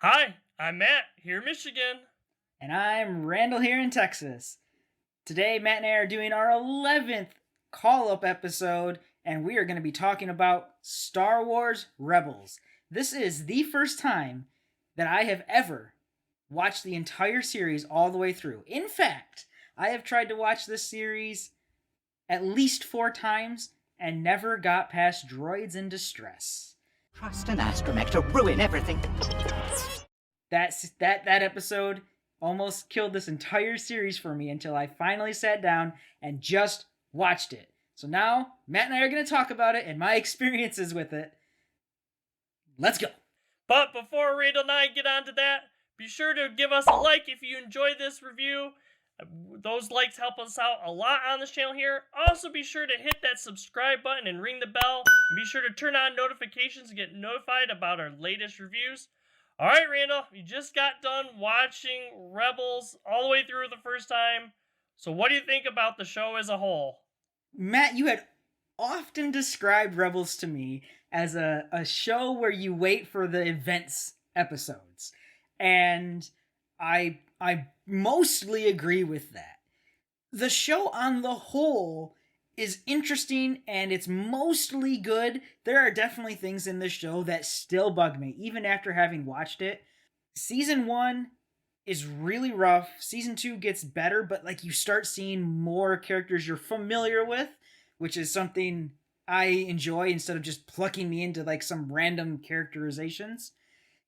Hi, I'm Matt, here in Michigan. And I'm Randall here in Texas. Today, Matt and I are doing our 11th call up episode, and we are going to be talking about Star Wars Rebels. This is the first time that I have ever watched the entire series all the way through. In fact, I have tried to watch this series at least 4 times and never got past Droids in Distress. Trust an astromech to ruin everything. That episode almost killed this entire series for me until I finally sat down and just watched it. So now, Matt and I are going to talk about it and my experiences with it. Let's go. But before Randall and I get on to that, be sure to give us a like if you enjoyed this review. Those likes help us out a lot on this channel here. Also, be sure to hit that subscribe button and ring the bell. And be sure to turn on notifications to get notified about our latest reviews. Alright, Randall, you just got done watching Rebels all the way through the first time. So what do you think about the show as a whole? Matt, you had often described Rebels to me as a show where you wait for the events episodes. And I mostly agree with that. The show on the whole is interesting and it's mostly good. There are definitely things in this show that still bug me, even after having watched it. Season 1 is really rough. Season 2 gets better, but like you start seeing more characters you're familiar with, which is something I enjoy instead of just plucking me into like some random characterizations.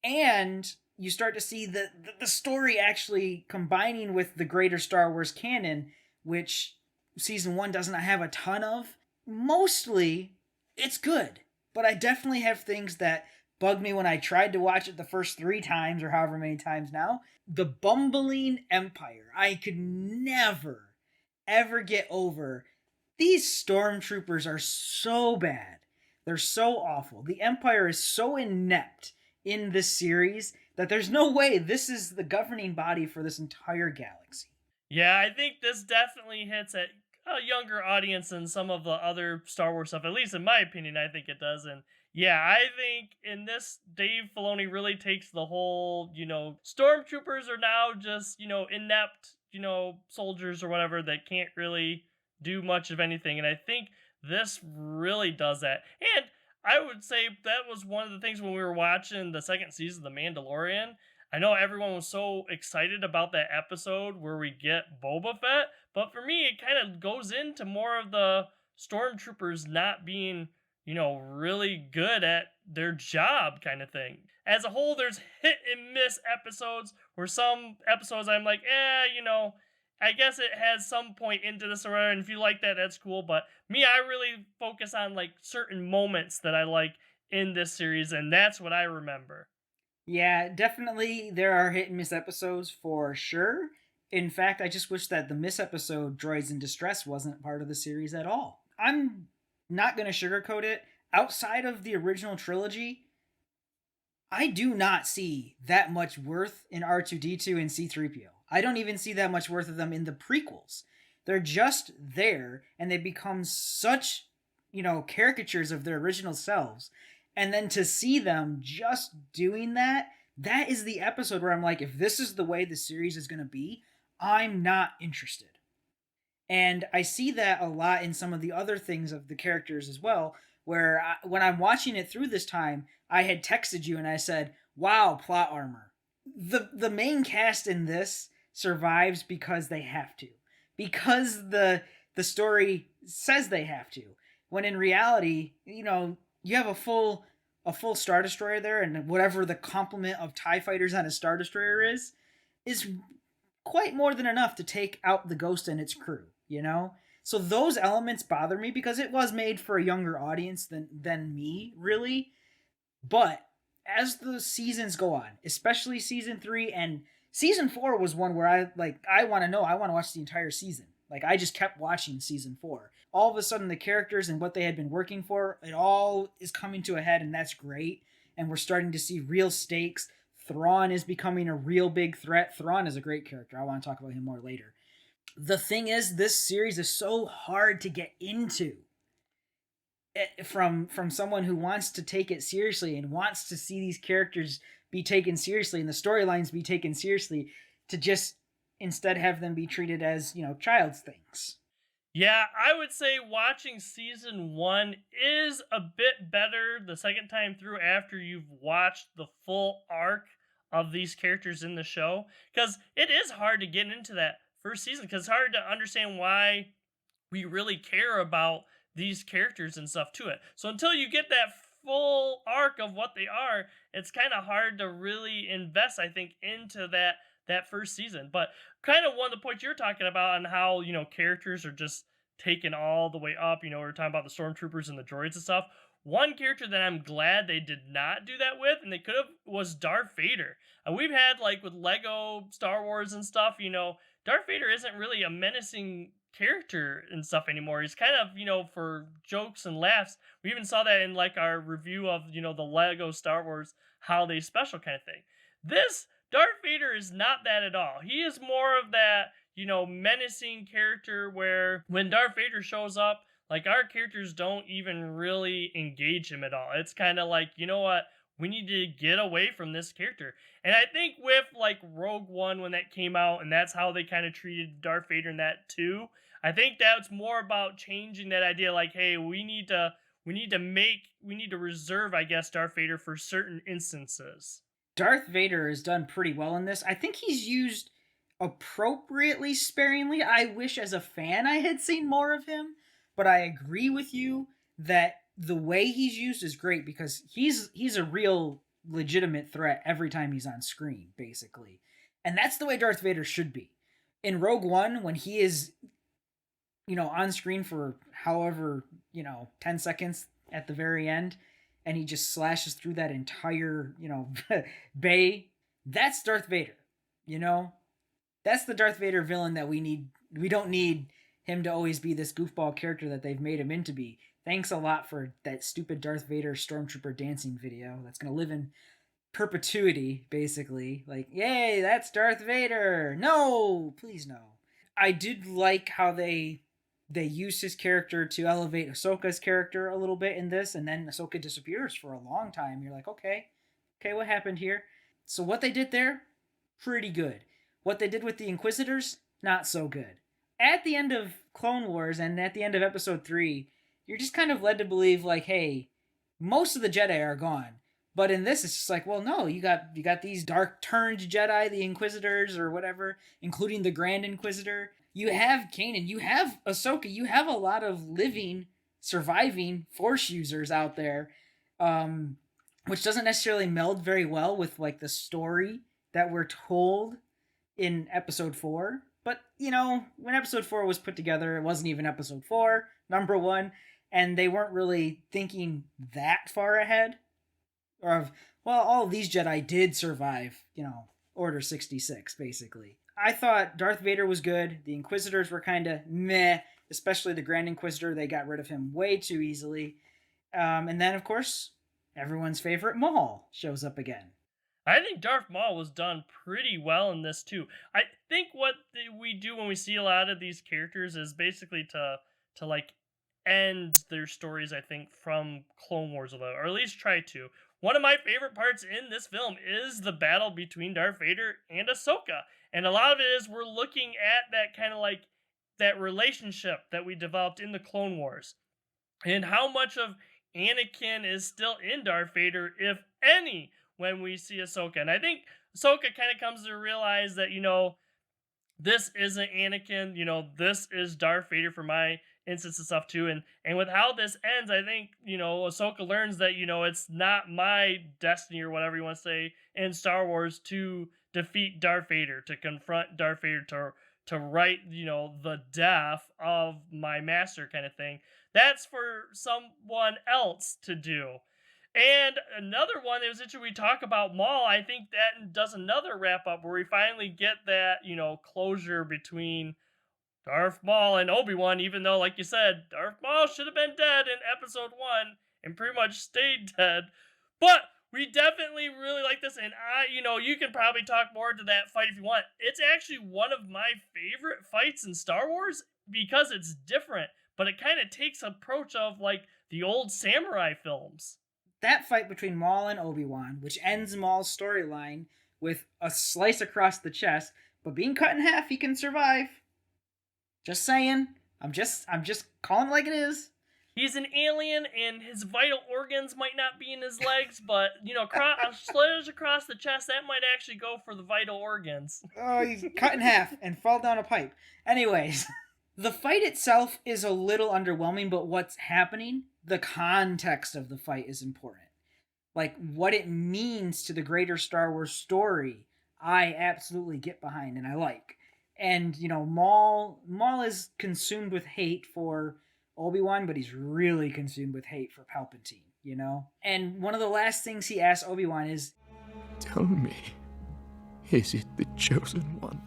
And you start to see the story actually combining with the greater Star Wars canon, which season 1 does not have a ton of. Mostly, it's good, but I definitely have things that bug me when I tried to watch it the first 3 times or however many times now. The bumbling Empire. I could never, ever get over. These stormtroopers are so bad. They're so awful. The Empire is so inept in this series that there's no way this is the governing body for this entire galaxy. Yeah, I think this definitely hits at a younger audience than some of the other Star Wars stuff. At least in my opinion, I think it does. And yeah, I think in this, Dave Filoni really takes the whole, stormtroopers are now just, inept, soldiers or whatever that can't really do much of anything. And I think this really does that. And I would say that was one of the things when we were watching the second season of The Mandalorian. I know everyone was so excited about that episode where we get Boba Fett, but for me, it kind of goes into more of the stormtroopers not being, really good at their job kind of thing. As a whole, there's hit and miss episodes where some episodes I'm like, I guess it has some point into this or and if you like that, that's cool. But me, I really focus on like certain moments that I like in this series, and that's what I remember. Yeah, definitely there are hit and miss episodes for sure. In fact, I just wish that the miss episode Droids in Distress wasn't part of the series at all. I'm not going to sugarcoat it. Outside of the original trilogy, I do not see that much worth in R2D2 and C3PO. I don't even see that much worth of them in the prequels. They're just there and they become such, caricatures of their original selves. And then to see them just doing that, that is the episode where I'm like, if this is the way the series is going to be, I'm not interested. And I see that a lot in some of the other things of the characters as well, where when I'm watching it through this time, I had texted you and I said, wow, plot armor. The main cast in this survives because they have to. Because the story says they have to. When in reality, you have a full Star Destroyer there, and whatever the complement of TIE fighters on a Star Destroyer is quite more than enough to take out the Ghost and its crew, So those elements bother me because it was made for a younger audience than me, really. But as the seasons go on, especially season 3 and season 4 was one where I want to watch the entire season. Like I just kept watching season 4. All of a sudden the characters and what they had been working for, it all is coming to a head and that's great. And we're starting to see real stakes. Thrawn is becoming a real big threat. Thrawn is a great character. I want to talk about him more later. The thing is, this series is so hard to get into. From someone who wants to take it seriously and wants to see these characters be taken seriously and the storylines be taken seriously, to just instead have them be treated as, child's things. Yeah, I would say watching season 1 is a bit better the second time through after you've watched the full arc of these characters in the show. Because it is hard to get into that first season, because it's hard to understand why we really care about these characters and stuff to it. So until you get that full arc of what they are, it's kind of hard to really invest, I think, into that first season. But kind of one of the points you're talking about on how, characters are just taken all the way up, we're talking about the stormtroopers and the droids and stuff. One character that I'm glad they did not do that with, and they could have, was Darth Vader. And we've had, like, with Lego Star Wars and stuff, Darth Vader isn't really a menacing character and stuff anymore. He's kind of, for jokes and laughs. We even saw that in, like, our review of, the Lego Star Wars Holiday Special kind of thing. This Darth Vader is not that at all. He is more of that, menacing character where when Darth Vader shows up, like, our characters don't even really engage him at all. It's kind of like, you know what? We need to get away from this character. And I think with, like, Rogue One, when that came out, and that's how they kind of treated Darth Vader in that too, I think that's more about changing that idea, like, hey, we need to reserve, I guess, Darth Vader for certain instances. Darth Vader has done pretty well in this. I think he's used appropriately sparingly. I wish as a fan I had seen more of him, but I agree with you that the way he's used is great, because he's a real legitimate threat every time he's on screen, basically. And that's the way Darth Vader should be. In Rogue One, when he is, on screen for however, 10 seconds at the very end, and he just slashes through that entire, bay, that's Darth Vader, That's the Darth Vader villain that we need. We don't need him to always be this goofball character that they've made him into be. Thanks a lot for that stupid Darth Vader Stormtrooper dancing video that's going to live in perpetuity, basically. Like, yay, that's Darth Vader. No, please no. I did like how they used his character to elevate Ahsoka's character a little bit in this, and then Ahsoka disappears for a long time. You're like, okay, what happened here? So what they did there, pretty good. What they did with the Inquisitors, not so good. At the end of Clone Wars and at the end of Episode 3, you're just kind of led to believe, like, hey, most of the Jedi are gone. But in this, it's just like, well, no, you got these dark turned Jedi, the Inquisitors or whatever, including the Grand Inquisitor. You have Kanan, you have Ahsoka, you have a lot of living, surviving Force users out there, which doesn't necessarily meld very well with, like, the story that we're told in Episode 4. But, when Episode 4 was put together, it wasn't even Episode 4, number 1, and they weren't really thinking that far ahead. Or of, well, all of these Jedi did survive, Order 66, basically. I thought Darth Vader was good. The Inquisitors were kind of meh, especially the Grand Inquisitor. They got rid of him way too easily. And then, of course, everyone's favorite Maul shows up again. I think Darth Maul was done pretty well in this too. I think what we do when we see a lot of these characters is basically to like end their stories, I think, from Clone Wars a little, or at least try to. One of my favorite parts in this film is the battle between Darth Vader and Ahsoka. And a lot of it is we're looking at that kind of like that relationship that we developed in the Clone Wars. And how much of Anakin is still in Darth Vader, if any, when we see Ahsoka. And I think Ahsoka kind of comes to realize that, this isn't Anakin, this is Darth Vader for my instance and stuff too. And with how this ends, I think, Ahsoka learns that, it's not my destiny or whatever you want to say in Star Wars to defeat Darth Vader, to confront Darth Vader, to right, the death of my master kind of thing. That's for someone else to do. And another one that was interesting, we talk about Maul, I think that does another wrap up where we finally get that, closure between Darth Maul and Obi-Wan, even though, like you said, Darth Maul should have been dead in Episode 1 and pretty much stayed dead. But we definitely really like this, and you can probably talk more to that fight if you want. It's actually one of my favorite fights in Star Wars because it's different, but it kind of takes approach of, like, the old samurai films. that fight between Maul and Obi-Wan, which ends Maul's storyline with a slice across the chest, but being cut in half, he can survive. Just saying. I'm just calling it like it is. He's an alien, and his vital organs might not be in his legs, but, a slice across the chest, that might actually go for the vital organs. Oh, he's cut in half and fall down a pipe. Anyways, the fight itself is a little underwhelming, but what's happening, the context of the fight is important. Like, what it means to the greater Star Wars story, I absolutely get behind and I like. And, Maul is consumed with hate for Obi-Wan, but he's really consumed with hate for Palpatine, And one of the last things he asks Obi-Wan is, "Tell me, is it the chosen one?"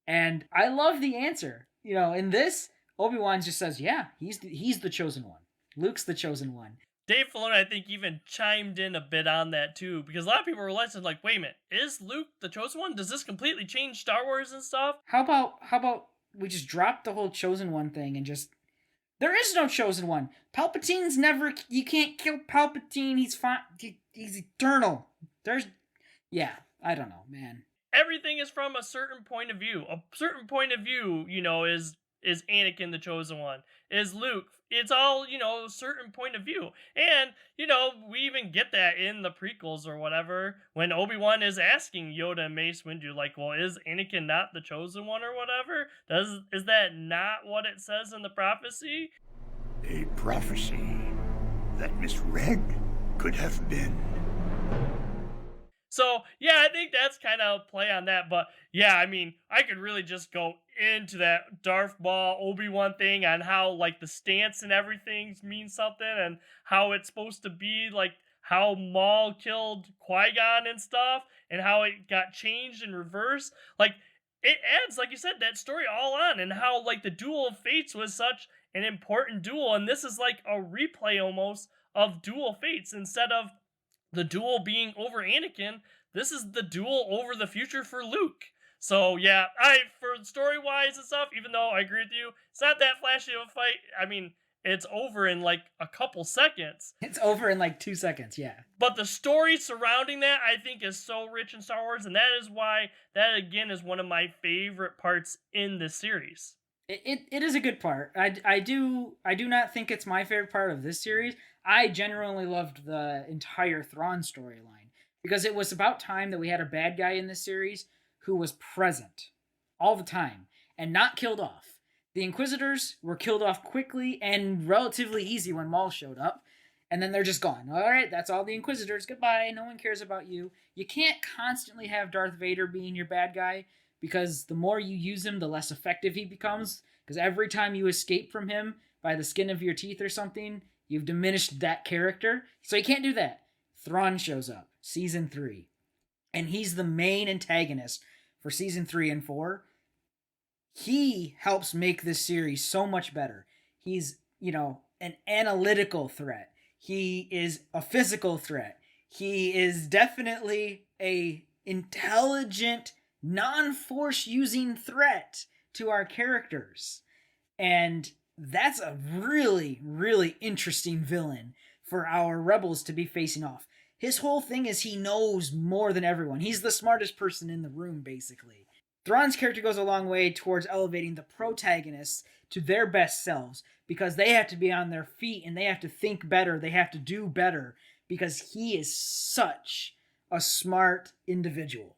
And I love the answer. In this, Obi-Wan just says, yeah, he's the chosen one. Luke's the chosen one. Dave Filoni, I think, even chimed in a bit on that, too, because a lot of people were like, wait a minute, is Luke the chosen one? Does this completely change Star Wars and stuff? How about we just drop the whole chosen one thing and just... There is no chosen one. Palpatine's never... You can't kill Palpatine. He's fine. He's eternal. Yeah, I don't know, man. Everything is from a certain point of view. A certain point of view, is Anakin the chosen one? Is Luke? It's all, a certain point of view. And, we even get that in the prequels or whatever, when Obi-Wan is asking Yoda and Mace Windu, well, is Anakin not the chosen one or whatever? Is that not what it says in the prophecy? A prophecy that misread could have been. So, yeah, I think that's kind of play on that. But, yeah, I could really just go into that Darth Maul Obi-Wan thing on how, the stance and everything means something and how it's supposed to be, how Maul killed Qui-Gon and stuff and how it got changed in reverse. It adds, like you said, that story all on and how, the Duel of Fates was such an important duel. And this is, a replay almost of Duel of Fates instead of the duel being over Anakin. This is the duel over the future for Luke. So yeah, for story-wise and stuff, even though I agree with you, it's not that flashy of a fight. It's over in a couple seconds. It's over in 2 seconds, yeah. But the story surrounding that, I think, is so rich in Star Wars, and that is why that, again, is one of my favorite parts in this series. It is a good part. I do not think it's my favorite part of this series. I genuinely loved the entire Thrawn storyline because it was about time that we had a bad guy in this series who was present all the time and not killed off. The Inquisitors were killed off quickly and relatively easy when Maul showed up, and then they're just gone. All right, that's all the Inquisitors. Goodbye. No one cares about you. You can't constantly have Darth Vader being your bad guy because the more you use him, the less effective he becomes. Because every time you escape from him by the skin of your teeth or something, you've diminished that character. So you can't do that. Thrawn shows up, season 3. And he's the main antagonist for season 3 and 4. He helps make this series so much better. He's, an analytical threat. He is a physical threat. He is definitely a intelligent, non-force using threat to our characters. And that's a really, really interesting villain for our rebels to be facing off. His whole thing is he knows more than everyone. He's the smartest person in the room, basically. Thrawn's character goes a long way towards elevating the protagonists to their best selves because they have to be on their feet and they have to think better. They have to do better because he is such a smart individual.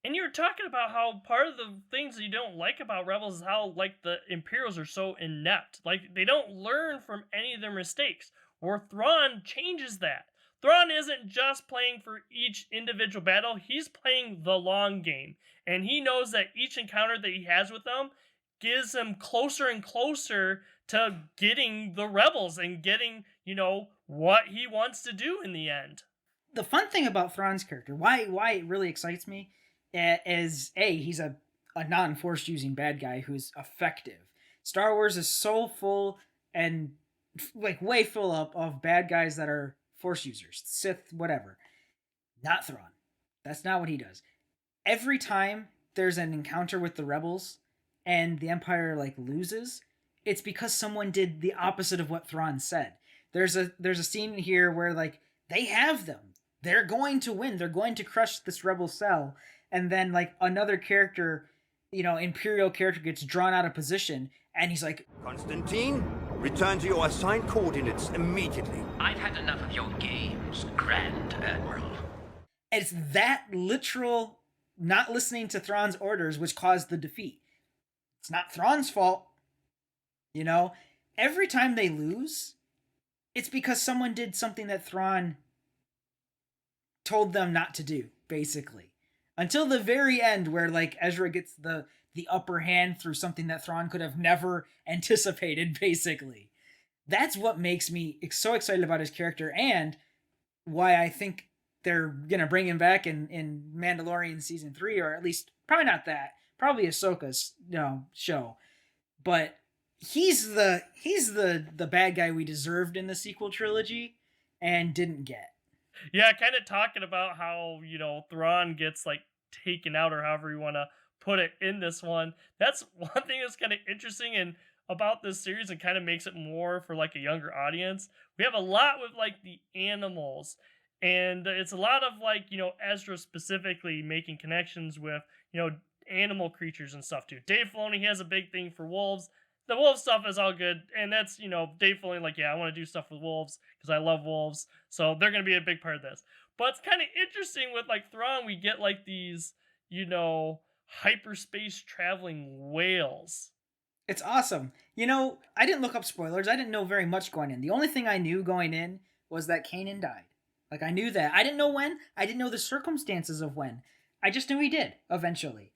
And you were talking about how part of the things that you don't like about Rebels is how, the Imperials are so inept. They don't learn from any of their mistakes. Where Thrawn changes that. Thrawn isn't just playing for each individual battle, he's playing the long game. And he knows that each encounter that he has with them gives him closer and closer to getting the Rebels and getting, what he wants to do in the end. The fun thing about Thrawn's character, why it really excites me, is he's a non-force using bad guy who's effective. Star Wars is so full and way full up of bad guys that are force users, Sith, whatever. Not Thrawn. That's not what he does. Every time there's an encounter with the rebels and the Empire loses, it's because someone did the opposite of what Thrawn said. There's a scene here where they have them. They're going to win. They're going to crush this rebel cell. And then like another character, Imperial character gets drawn out of position, and he's like, Constantine, return to your assigned coordinates immediately. I've had enough of your games, Grand Admiral. it's that literal not listening to Thrawn's orders which caused the defeat. It's not Thrawn's fault. Every time they lose, it's because someone did something that Thrawn told them not to do, basically. Until the very end, where like Ezra gets the upper hand through something that Thrawn could have never anticipated, basically. That's what makes me so excited about his character, and why I think they're gonna bring him back in Mandalorian season 3, or at least probably not that, probably Ahsoka's show. But he's the bad guy we deserved in the sequel trilogy and didn't get. Yeah, kind of talking about how, Thrawn gets like taken out, or however you want to put it, in this one. That's one thing that's kind of interesting and about this series, and kind of makes it more for like a younger audience. We have a lot with like the animals, and it's a lot of like, Ezra specifically making connections with, animal creatures and stuff too. Dave Filoni has a big thing for wolves. The wolf stuff is all good, and that's, Dave Filoni, like, yeah, I want to do stuff with wolves because I love wolves, so they're going to be a big part of this. But it's kind of interesting with, like, Thrawn, we get, like, these, hyperspace traveling whales. It's awesome. I didn't look up spoilers. I didn't know very much going in. The only thing I knew going in was that Kanan died. Like, I knew that. I didn't know when. I didn't know the circumstances of when. I just knew he did, eventually.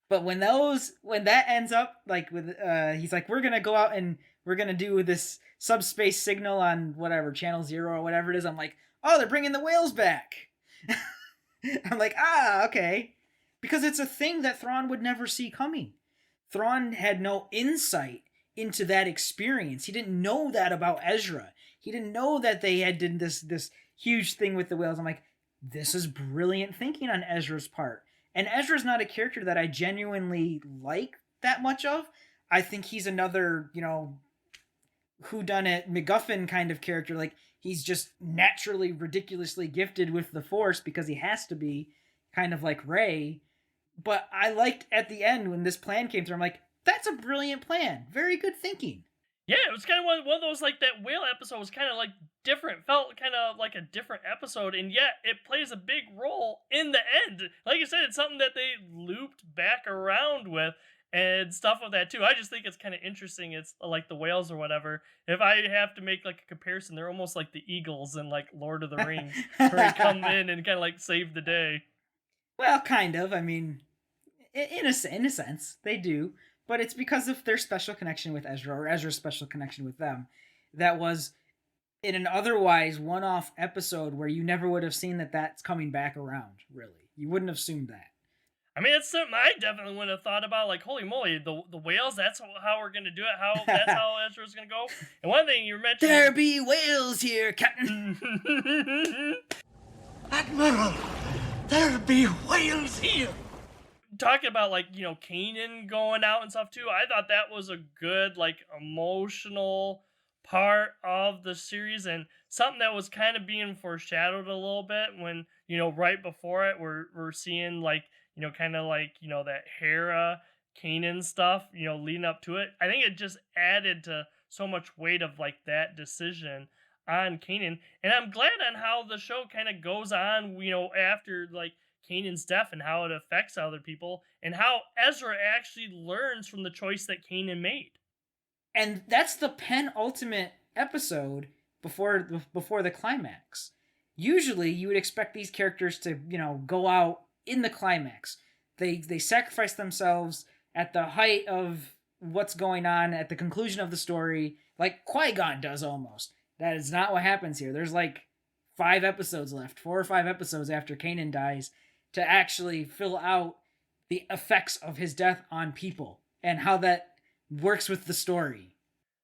But when that ends up, like, with, he's like, we're going to go out and we're going to do this subspace signal on whatever, Channel 0 or whatever it is. I'm like, oh, they're bringing the whales back. I'm like, okay. Because it's a thing that Thrawn would never see coming. Thrawn had no insight into that experience. He didn't know that about Ezra. He didn't know that they had did this huge thing with the whales. I'm like, this is brilliant thinking on Ezra's part. And Ezra's not a character that I genuinely like that much of. I think he's another, whodunit MacGuffin kind of character. Like, he's just naturally ridiculously gifted with the Force because he has to be, kind of like Rey. But I liked at the end when this plan came through, I'm like, that's a brilliant plan. Very good thinking. Yeah, it was kind of one of those, like, that whale episode was kind of, like, different. Felt kind of like a different episode, and yet it plays a big role in the end. Like I said, it's something that they looped back around with and stuff with that, too. I just think it's kind of interesting. It's like the whales or whatever. If I have to make, like, a comparison, they're almost like the eagles in, like, Lord of the Rings, where they come in and kind of, like, save the day. Well, kind of. I mean, in a sense, they do. But it's because of their special connection with Ezra, or Ezra's special connection with them, that was in an otherwise one-off episode where you never would have seen that's coming back around, really. You wouldn't have assumed that. I mean, it's something I definitely wouldn't have thought about, like, holy moly, the whales, that's how we're going to do it, that's how Ezra's going to go. And one thing you mentioned... There be whales here, Captain! Admiral, there be whales here! Talking about, like, Kanan going out and stuff too, I thought that was a good, like, emotional part of the series, and something that was kind of being foreshadowed a little bit when, right before it, we're seeing, like, kind of like, that Hera Kanan stuff, leading up to it. I think it just added to so much weight of, like, that decision on Kanan, and I'm glad on how the show kind of goes on, after, like, Kanan's death, and how it affects other people, and how Ezra actually learns from the choice that Kanan made. And that's the penultimate episode before the climax. Usually, you would expect these characters to, go out in the climax. They sacrifice themselves at the height of what's going on, at the conclusion of the story, like Qui-Gon does almost. That is not what happens here. There's like 5 episodes left, 4 or 5 episodes after Kanan dies, to actually fill out the effects of his death on people and how that works with the story.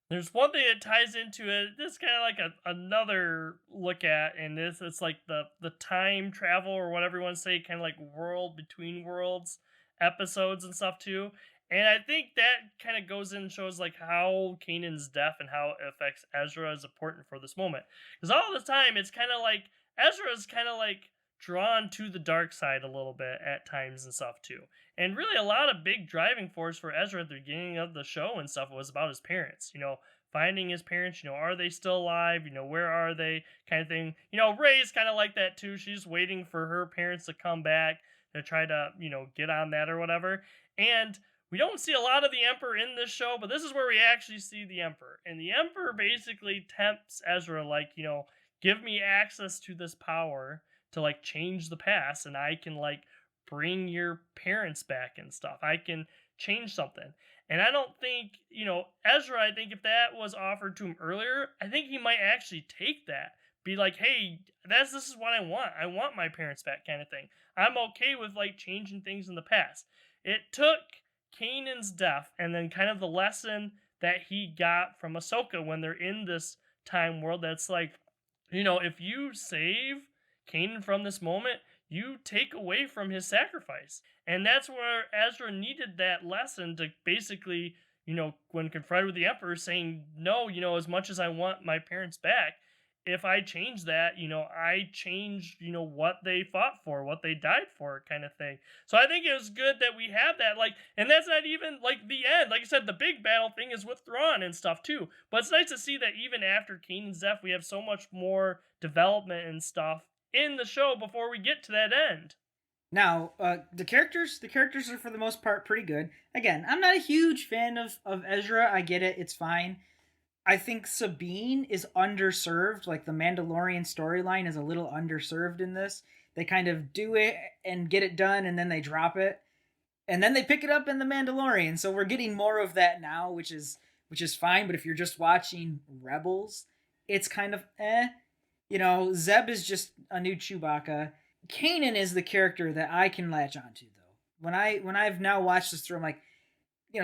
There's one thing that ties into it. This is kind of like another look at, and it's like the time travel, or whatever you want to say, kind of like world between worlds episodes and stuff too. And I think that kind of goes in and shows like how Kanan's death and how it affects Ezra is important for this moment. Because all the time it's kind of like Ezra is kind of like drawn to the dark side a little bit at times and stuff too. And really, a lot of big driving force for Ezra at the beginning of the show and stuff was about his parents. Finding his parents. Are they still alive? Where are they? Kind of thing. Rey's kind of like that too. She's waiting for her parents to come back to try to get on that or whatever. And we don't see a lot of the Emperor in this show, but this is where we actually see the Emperor. And the Emperor basically tempts Ezra, like, give me access to this power to, like, change the past, and I can, like, bring your parents back and stuff. I can change something. And I don't think, Ezra, I think if that was offered to him earlier, I think he might actually take that. Be like, hey, this is what I want. I want my parents back, kind of thing. I'm okay with, like, changing things in the past. It took Kanan's death and then kind of the lesson that he got from Ahsoka when they're in this time world that's like, if you save Kanan from this moment, you take away from his sacrifice. And that's where Ezra needed that lesson to basically, when confronted with the Emperor, saying, no, as much as I want my parents back, if I change that, I change, what they fought for, what they died for, kind of thing. So I think it was good that we have that, like, and that's not even, like, the end. Like I said, the big battle thing is with Thrawn and stuff, too. But it's nice to see that even after Kanan's death, we have so much more development and stuff in the show before we get to that end. Now, the characters are for the most part pretty good. Again, I'm not a huge fan of Ezra. I get it. It's fine. I think Sabine is underserved. Like, the Mandalorian storyline is a little underserved in this. They kind of do it and get it done, and then they drop it. And then they pick it up in The Mandalorian. So we're getting more of that now, which is fine. But if you're just watching Rebels, it's kind of Zeb is just a new Chewbacca. Kanan is the character that I can latch onto, though. When I've now watched this through, I'm like,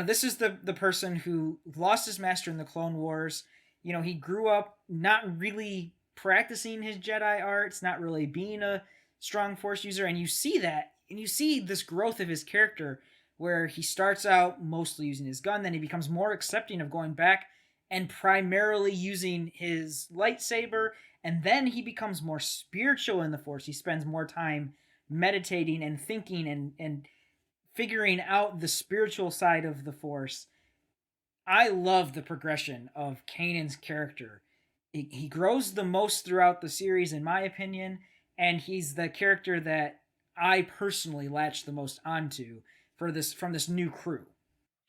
this is the person who lost his master in the Clone Wars. He grew up not really practicing his Jedi arts, not really being a strong Force user, and you see that, and you see this growth of his character, where he starts out mostly using his gun, then he becomes more accepting of going back and primarily using his lightsaber, and then he becomes more spiritual in the Force. He spends more time meditating and thinking and figuring out the spiritual side of the Force. I love the progression of Kanan's character. He grows the most throughout the series, in my opinion, and he's the character that I personally latch the most onto from this new crew.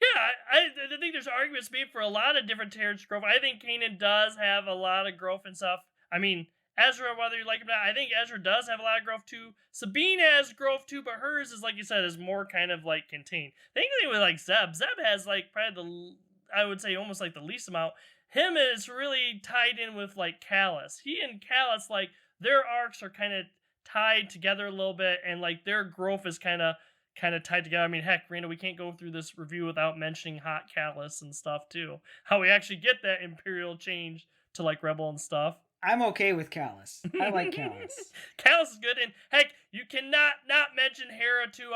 Yeah, I think there's arguments made for a lot of different character growth. I think Kanan does have a lot of growth and stuff. I mean, Ezra, whether you like him or not, I think Ezra does have a lot of growth too. Sabine has growth too, but hers is, like you said, is more kind of like contained. The thing with like Zeb has like probably I would say almost like the least amount. Him is really tied in with like Callus. He and Callus, like, their arcs are kind of tied together a little bit, and like their growth is kind of tied together. I mean, heck, Randall, we can't go through this review without mentioning Hot Callus and stuff too. How we actually get that Imperial change to like Rebel and stuff. I'm okay with Callus. I like Callus. Callus is good, and heck, you cannot not mention Hera too.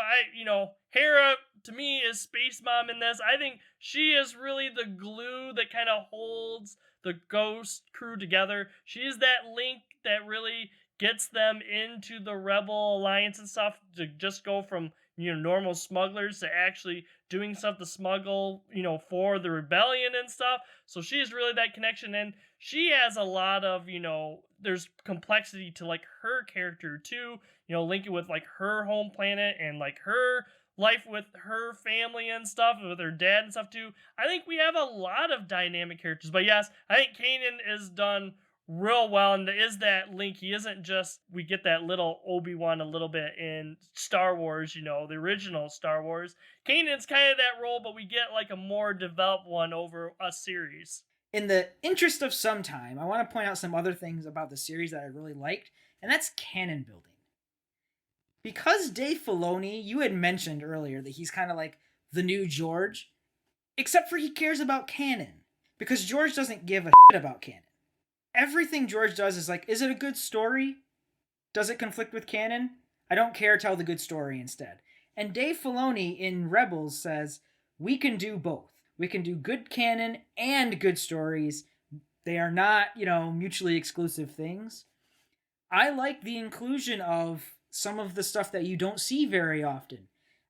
Hera to me is Space Mom in this. I think she is really the glue that kind of holds the Ghost crew together. She is that link that really gets them into the Rebel Alliance and stuff, to just go from normal smugglers to actually doing stuff to smuggle, for the rebellion and stuff. So she is really that connection, and she has a lot of, there's complexity to like her character too, linking with like her home planet and like her life with her family and stuff, with her dad and stuff too. I think we have a lot of dynamic characters, but yes, I think Kanan is done real well, and there is that link. He isn't just, we get that little Obi-Wan a little bit in Star Wars, the original Star Wars. Kanan's kind of that role, but we get like a more developed one over a series. In the interest of some time, I want to point out some other things about the series that I really liked, and that's canon building. Because Dave Filoni, you had mentioned earlier that he's kind of like the new George, except for he cares about canon, because George doesn't give a shit about canon. Everything George does is like, is it a good story? Does it conflict with canon? I don't care, tell the good story instead. And Dave Filoni in Rebels says, we can do both. We can do good canon and good stories. They are not, mutually exclusive things. I like the inclusion of some of the stuff that you don't see very often.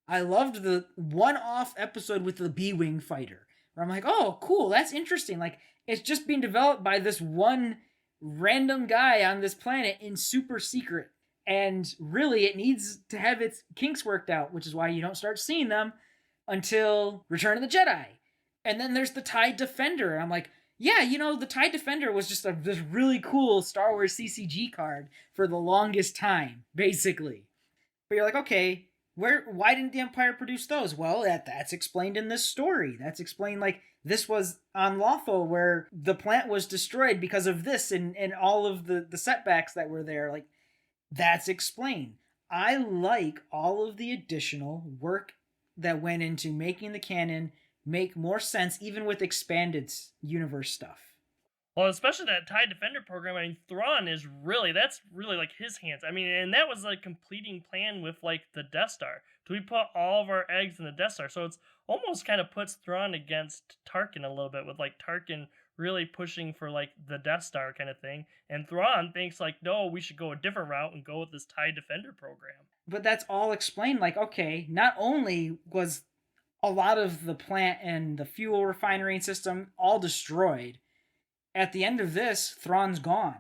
I loved the one-off episode with the B-Wing fighter, where I'm like, oh, cool, that's interesting. Like, it's just being developed by this one random guy on this planet in super secret. And really, it needs to have its kinks worked out, which is why you don't start seeing them until Return of the Jedi. And then there's the TIE Defender. I'm like, yeah, the TIE Defender was just this really cool Star Wars CCG card for the longest time, basically. But you're like, okay, why didn't the Empire produce those? Well, that's explained in this story. That's explained, like, this was on Lothal, where the plant was destroyed because of this and all of the setbacks that were there. Like, that's explained. I like all of the additional work that went into making the canon make more sense, even with expanded universe stuff. Well, especially that TIE Defender program. I mean, Thrawn that's really like his hands. I mean, and that was like completing plan with like the Death Star. So we put all of our eggs in the Death Star. So it's almost kind of puts Thrawn against Tarkin a little bit, with like Tarkin really pushing for like the Death Star kind of thing. And Thrawn thinks like, no, we should go a different route and go with this TIE Defender program. But that's all explained. Like, okay, not only was a lot of the plant and the fuel refinery system all destroyed, at the end of this, Thrawn's gone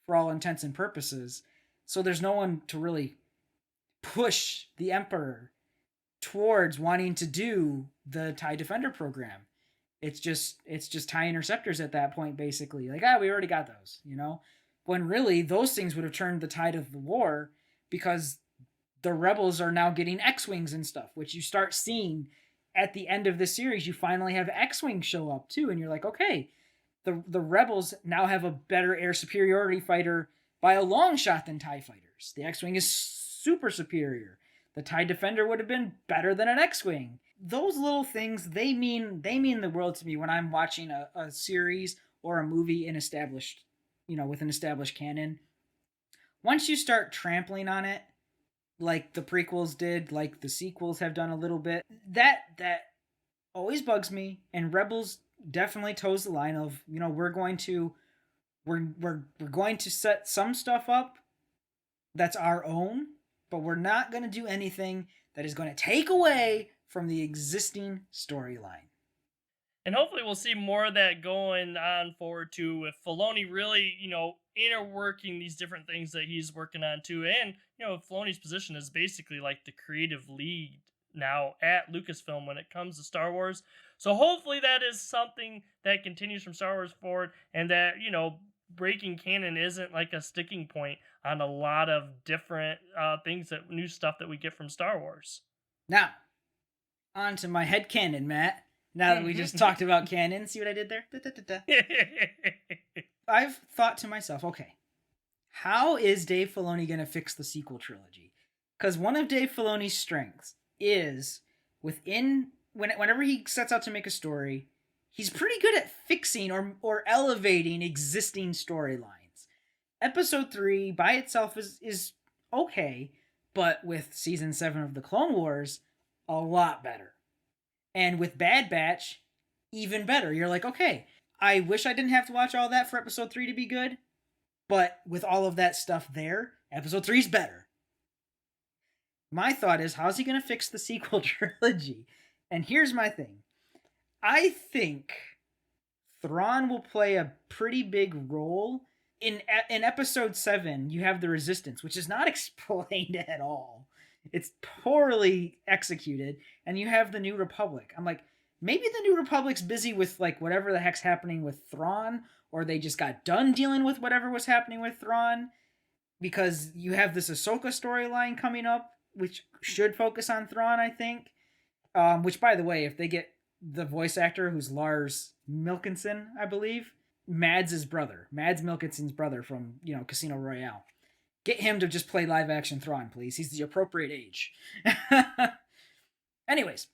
for all intents and purposes. So there's no one to really push the Emperor towards wanting to do the TIE Defender program. It's just TIE interceptors at that point, basically. Like, we already got those, When really, those things would have turned the tide of the war, because the rebels are now getting X-Wings and stuff, which you start seeing at the end of the series. You finally have X-Wings show up, too, and you're like, okay, the rebels now have a better air superiority fighter by a long shot than TIE fighters. The X-Wing is super superior. The TIE Defender would have been better than an X-Wing. Those little things, they mean the world to me when I'm watching a series or a movie in established, with an established canon. Once you start trampling on it, like the prequels did, like the sequels have done a little bit, that always bugs me. And Rebels definitely toes the line of, we're going to set some stuff up that's our own, but we're not going to do anything that is going to take away from the existing storyline. And hopefully we'll see more of that going on forward too, with Filoni really, interworking these different things that he's working on too. And, Filoni's position is basically like the creative lead now at Lucasfilm when it comes to Star Wars. So hopefully that is something that continues from Star Wars forward, and that, breaking canon isn't like a sticking point on a lot of different new stuff that we get from Star Wars. Now, on to my headcanon, Matt. Now that we just talked about canon, see what I did there? I've thought to myself, okay, how is Dave Filoni going to fix the sequel trilogy? Because one of Dave Filoni's strengths is whenever he sets out to make a story, he's pretty good at fixing or elevating existing storylines. Episode 3 by itself is okay, but with Season 7 of The Clone Wars, a lot better. And with Bad Batch, even better. You're like, okay, I wish I didn't have to watch all that for Episode 3 to be good, but with all of that stuff there, Episode 3 is better. My thought is, how's he going to fix the sequel trilogy? And here's my thing. I think Thrawn will play a pretty big role. In Episode 7, you have the Resistance, which is not explained at all. It's poorly executed. And you have the New Republic. I'm like, maybe the New Republic's busy with like whatever the heck's happening with Thrawn, or they just got done dealing with whatever was happening with Thrawn, because you have this Ahsoka storyline coming up, which should focus on Thrawn, I think. Which, by the way, if they get the voice actor who's Lars Milkinson, I believe, Mads Milkinson's brother from, Casino Royale. Get him to just play live action Thrawn, please. He's the appropriate age. Anyways,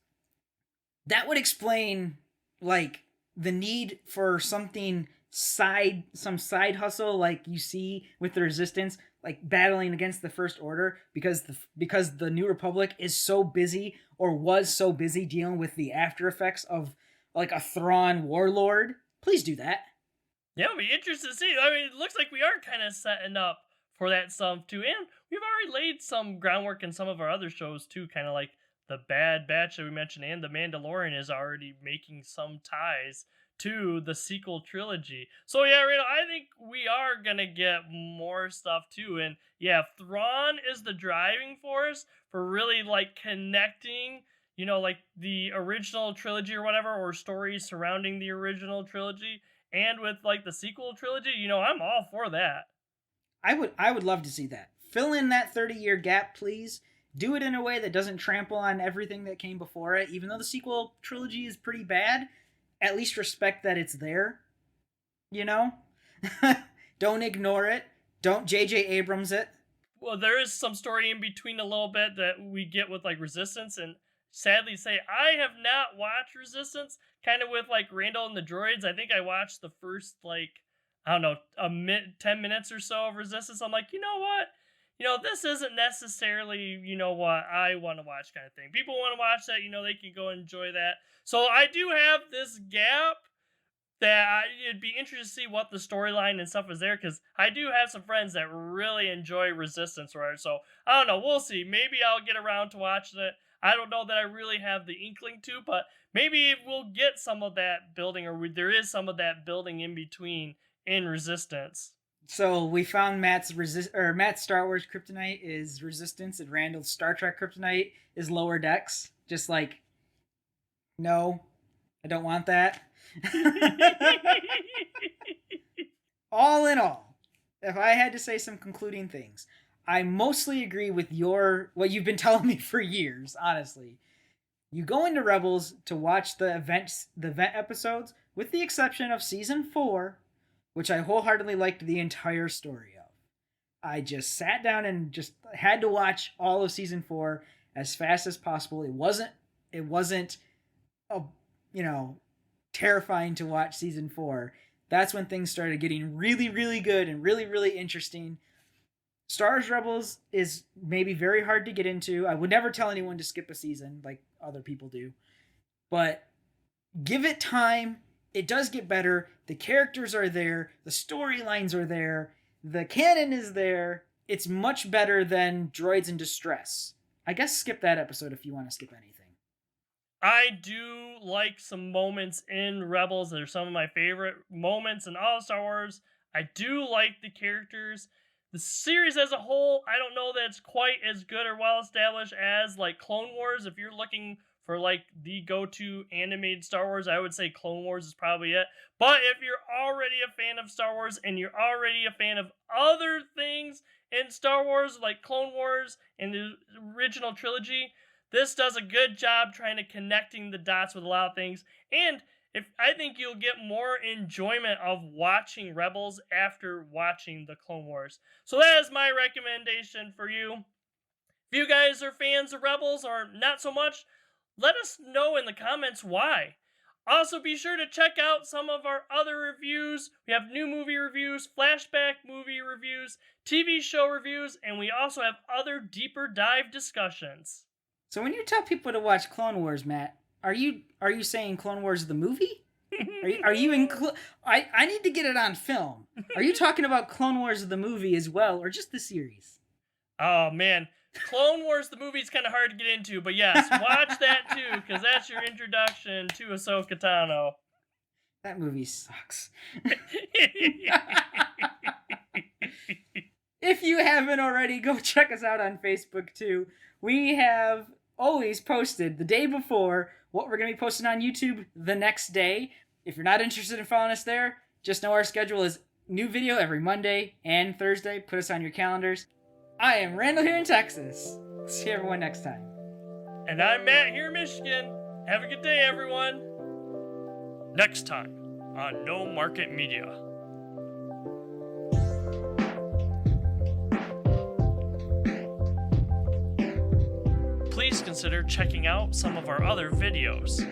that would explain, like, the need for some side hustle like you see with the Resistance, like battling against the First Order, because the New Republic is so busy, or was so busy dealing with the after effects of like a Thrawn warlord. Please do that. Yeah, it'll be interesting to see. I mean, it looks like we are kind of setting up for that stuff too. And we've already laid some groundwork in some of our other shows too, kind of like the Bad Batch that we mentioned, and the Mandalorian is already making some ties to the sequel trilogy. So yeah, Randall, I think we are gonna get more stuff too. And yeah, Thrawn is the driving force for really like connecting, like the original trilogy or whatever, or stories surrounding the original trilogy, and with like the sequel trilogy. I'm all for that. I would love to see that. Fill in that 30-year gap, please. Do it in a way that doesn't trample on everything that came before it. Even though the sequel trilogy is pretty bad, at least respect that it's there. Don't ignore it. Don't J.J. Abrams it. Well, there is some story in between a little bit that we get with like Resistance, and sadly say I have not watched Resistance. Kind of with like Randall and the Droids. I think I watched the first like, I don't know, 10 minutes or so of Resistance. I'm like, you know what? This isn't necessarily, what I want to watch kind of thing. People want to watch that, they can go enjoy that. So I do have this gap that it'd be interesting to see what the storyline and stuff is there, because I do have some friends that really enjoy Resistance, right? So I don't know, we'll see. Maybe I'll get around to watching it. I don't know that I really have the inkling to, but maybe we'll get some of that building, or there is some of that building in between in Resistance. So we found Matt's Star Wars kryptonite is Resistance, and Randall's Star Trek kryptonite is Lower Decks. Just like, no, I don't want that. All in all, if I had to say some concluding things, I mostly agree with what you've been telling me for years, honestly. You go into Rebels to watch the event episodes, with the exception of season 4, which I wholeheartedly liked the entire story of. I just sat down and just had to watch all of season 4 as fast as possible. It wasn't terrifying to watch season 4. That's when things started getting really, really good and really, really interesting. Star Wars Rebels is maybe very hard to get into. I would never tell anyone to skip a season like other people do. But give it time. It does get better. The characters are there. The storylines are there. The canon is there. It's much better than Droids in Distress. I guess skip that episode if you want to skip anything. I do like some moments in Rebels. They're some of my favorite moments in all of Star Wars. I do like the characters. The series as a whole, I don't know that it's quite as good or well established as like Clone Wars. If you're looking for like the go-to animated Star Wars, I would say Clone Wars is probably it. But if you're already a fan of Star Wars and you're already a fan of other things in Star Wars like Clone Wars and the original trilogy, this does a good job trying to connecting the dots with a lot of things. And I think you'll get more enjoyment of watching Rebels after watching the Clone Wars. So that is my recommendation for you. If you guys are fans of Rebels or not so much, let us know in the comments why. Also, be sure to check out some of our other reviews. We have new movie reviews, flashback movie reviews, TV show reviews, and we also have other deeper dive discussions. So when you tell people to watch Clone Wars, Matt, are you saying Clone Wars the movie? Are you I need to get it on film. Are you talking about Clone Wars the movie as well, or just the series? Oh man, Clone Wars the movie is kind of hard to get into, but yes, watch that too, because that's your introduction to Ahsoka Tano. That movie sucks. If you haven't already, go check us out on Facebook too. We have always posted the day before what we're going to be posting on YouTube the next day. If you're not interested in following us there, just know our schedule is new video every Monday and Thursday. Put us on your calendars. I am Randall here in Texas. See everyone next time. And I'm Matt here in Michigan. Have a good day, everyone. Next time on No Market Media. Please consider checking out some of our other videos.